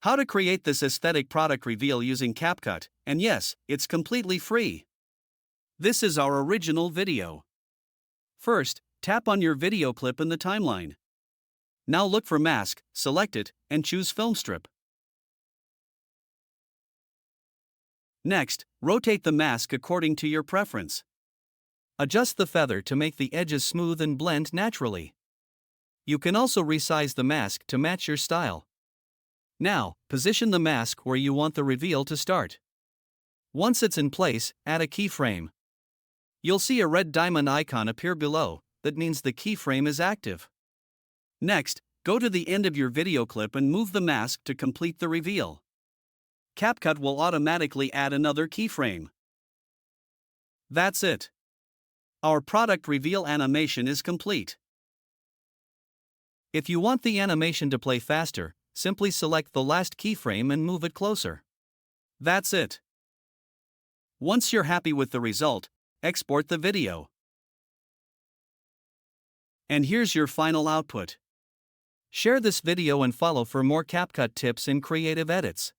How to create this aesthetic product reveal using CapCut, and yes, it's completely free. This is our original video. First, tap on your video clip in the timeline. Now look for mask, select it, and choose film strip. Next, rotate the mask according to your preference. Adjust the feather to make the edges smooth and blend naturally. You can also resize the mask to match your style. Now, position the mask where you want the reveal to start. Once it's in place, add a keyframe. You'll see a red diamond icon appear below, that means the keyframe is active. Next, go to the end of your video clip and move the mask to complete the reveal. CapCut will automatically add another keyframe. That's it. Our product reveal animation is complete. If you want the animation to play faster, simply select the last keyframe and move it closer. That's it. Once you're happy with the result, export the video. And here's your final output. Share this video and follow for more CapCut tips and creative edits.